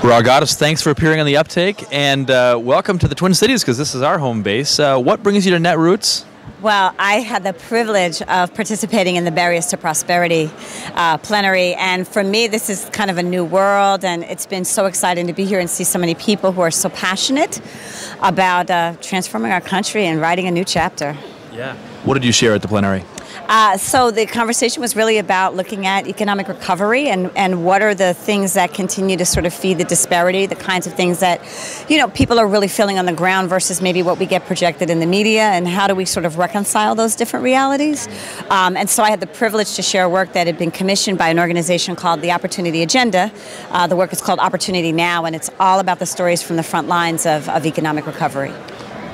Rha Goddess, thanks for appearing on the UpTake, and welcome to the Twin Cities, because this is our home base. What brings you to Netroots? Well, I had the privilege of participating in the Barriers to Prosperity plenary, and for me this is kind of a new world, and it's been so exciting to be here and see so many people who are so passionate about transforming our country and writing a new chapter. Yeah. What did you share at the plenary? So the conversation was really about looking at economic recovery and what are the things that continue to sort of feed the disparity, the kinds of things that, people are really feeling on the ground versus maybe what we get projected in the media, and how do we sort of reconcile those different realities. And so I had the privilege to share work that had been commissioned by an organization called the Opportunity Agenda. The work is called Opportunity Now, and it's all about the stories from the front lines of economic recovery.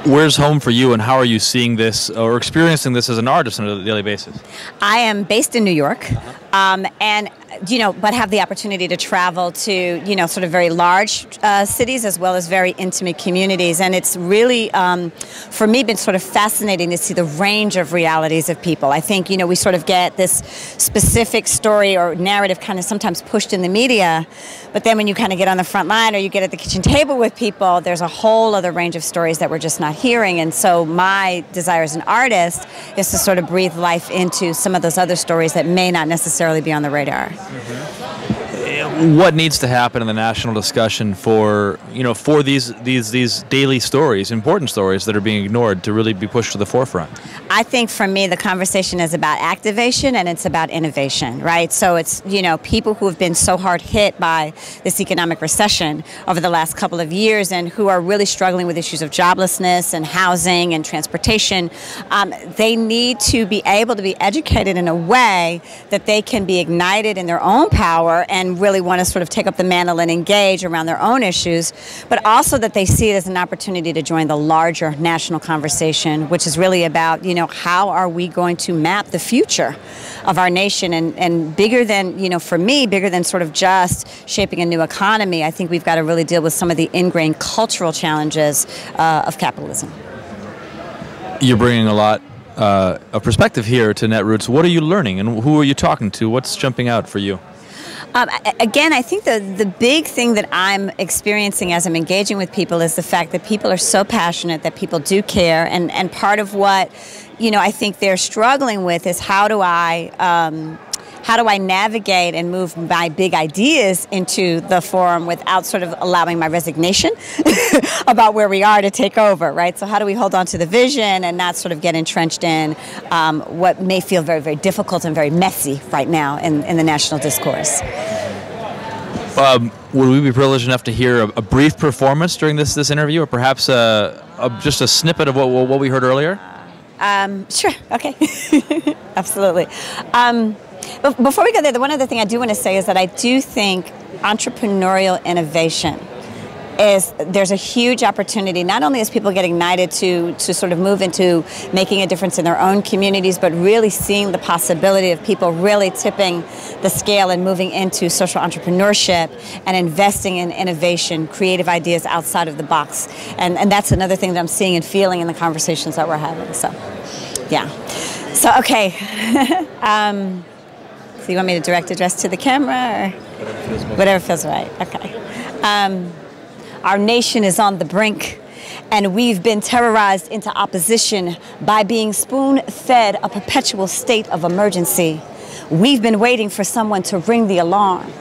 Where's home for you, and how are you seeing this or experiencing this as an artist on a daily basis? I am based in New York, but have the opportunity to travel to, sort of very large cities as well as very intimate communities. And it's really, for me, been sort of fascinating to see the range of realities of people. I think, we sort of get this specific story or narrative kind of sometimes pushed in the media, but then when you kind of get on the front line or you get at the kitchen table with people, there's a whole other range of stories that we're just not hearing. And so my desire as an artist is to sort of breathe life into some of those other stories that may not necessarily be on the radar. What needs to happen in the national discussion for these daily stories, important stories that are being ignored, to really be pushed to the forefront? I think for me the conversation is about activation and it's about innovation, right? So it's, people who have been so hard hit by this economic recession over the last couple of years and who are really struggling with issues of joblessness and housing and transportation, they need to be able to be educated in a way that they can be ignited in their own power and really want to sort of take up the mantle and engage around their own issues, but also that they see it as an opportunity to join the larger national conversation, which is really about, how are we going to map the future of our nation, and bigger than, for me, bigger than sort of just shaping a new economy. I think we've got to really deal with some of the ingrained cultural challenges of capitalism. You're bringing a lot of perspective here to Netroots. What are you learning, and who are you talking to? What's jumping out for you? Again, I think the big thing that I'm experiencing as I'm engaging with people is the fact that people are so passionate, that people do care, and part of what, I think they're struggling with is how do I navigate and move my big ideas into the forum without sort of allowing my resignation about where we are to take over, right? So how do we hold on to the vision and not sort of get entrenched in what may feel very, very difficult and very messy right now in the national discourse? Would we be privileged enough to hear a brief performance during this interview, or perhaps just a snippet of what we heard earlier? Sure, okay. Absolutely. But before we go there, the one other thing I do want to say is that I do think entrepreneurial innovation there's a huge opportunity, not only as people get ignited to sort of move into making a difference in their own communities, but really seeing the possibility of people really tipping the scale and moving into social entrepreneurship and investing in innovation, creative ideas outside of the box. And that's another thing that I'm seeing and feeling in the conversations that we're having. So, yeah. So, okay. So you want me to direct address to the camera, or whatever feels right? Okay. Our nation is on the brink, and we've been terrorized into opposition by being spoon-fed a perpetual state of emergency. We've been waiting for someone to ring the alarm.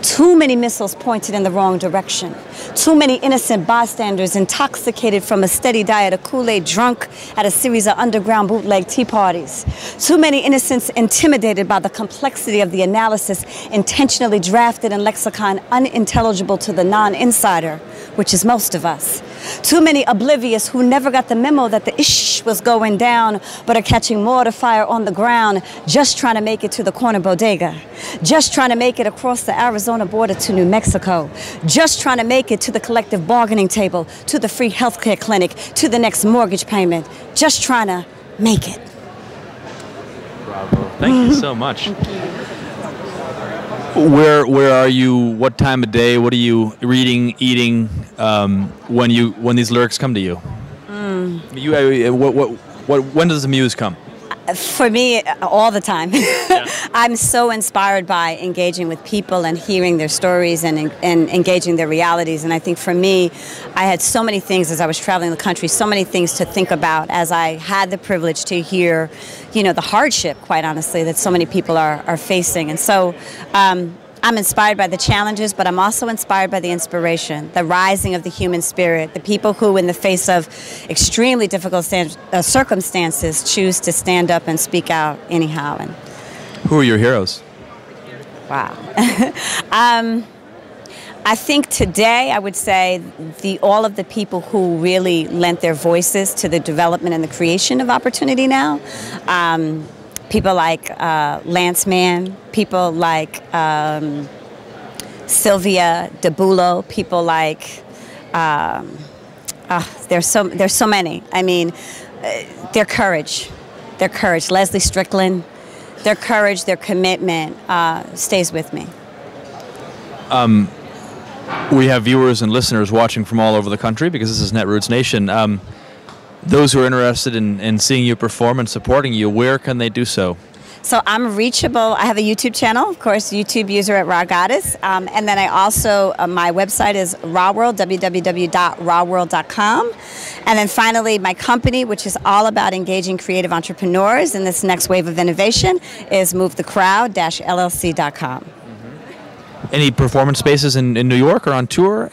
Too many missiles pointed in the wrong direction. Too many innocent bystanders intoxicated from a steady diet of Kool-Aid, drunk at a series of underground bootleg tea parties. Too many innocents intimidated by the complexity of the analysis, intentionally drafted in lexicon unintelligible to the non-insider, which is most of us. Too many oblivious who never got the memo that the ish was going down, but are catching mortar fire on the ground, just trying to make it to the corner bodega, just trying to make it across the Arizona border to New Mexico, just trying to make it to the collective bargaining table, to the free healthcare clinic, to the next mortgage payment, just trying to make it. Bravo. Thank you so much. Where are you? What time of day? What are you reading, eating when these lyrics come to you? When does the muse come? For me, all the time. I'm so inspired by engaging with people and hearing their stories and engaging their realities. And I think for me, I had so many things as I was traveling the country, so many things to think about as I had the privilege to hear, the hardship, quite honestly, that so many people are facing. And so I'm inspired by the challenges, but I'm also inspired by the inspiration, the rising of the human spirit, the people who, in the face of extremely difficult circumstances, choose to stand up and speak out anyhow. And who are your heroes? Wow. I think today I would say all of the people who really lent their voices to the development and the creation of Opportunity Now. People like Lance Mann, people like Sylvia DeBulo, people like there's so many. I mean, their courage, Leslie Strickland, their courage, their commitment stays with me. We have viewers and listeners watching from all over the country because this is Netroots Nation. Those who are interested in seeing you perform and supporting you, where can they do so? So I'm reachable. I have a YouTube channel, of course, YouTube user at Rha Goddess. And then I also, my website is RhaWorld, www.RhaWorld.com. And then finally, my company, which is all about engaging creative entrepreneurs in this next wave of innovation, is MoveTheCrowd-LLC.com. Any performance spaces in New York or on tour?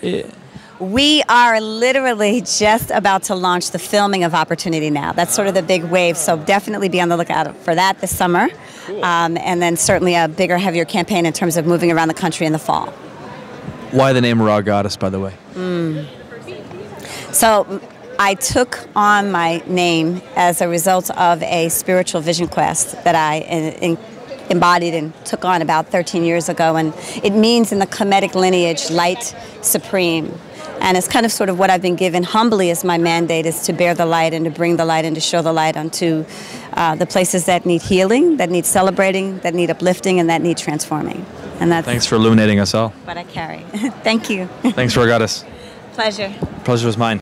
We are literally just about to launch the filming of Opportunity Now. That's sort of the big wave, so definitely be on the lookout for that this summer. Cool. And then certainly a bigger, heavier campaign in terms of moving around the country in the fall. Why the name Rha Goddess, by the way? So I took on my name as a result of a spiritual vision quest that I embodied and took on about 13 years ago. And it means in the Kemetic lineage, light supreme. And it's kind of sort of what I've been given humbly as my mandate, is to bear the light and to bring the light and to show the light onto the places that need healing, that need celebrating, that need uplifting, and that need transforming. And that's Thanks for illuminating us all. What I carry. Thank you. Thanks, Rha Goddess. Pleasure. Pleasure was mine.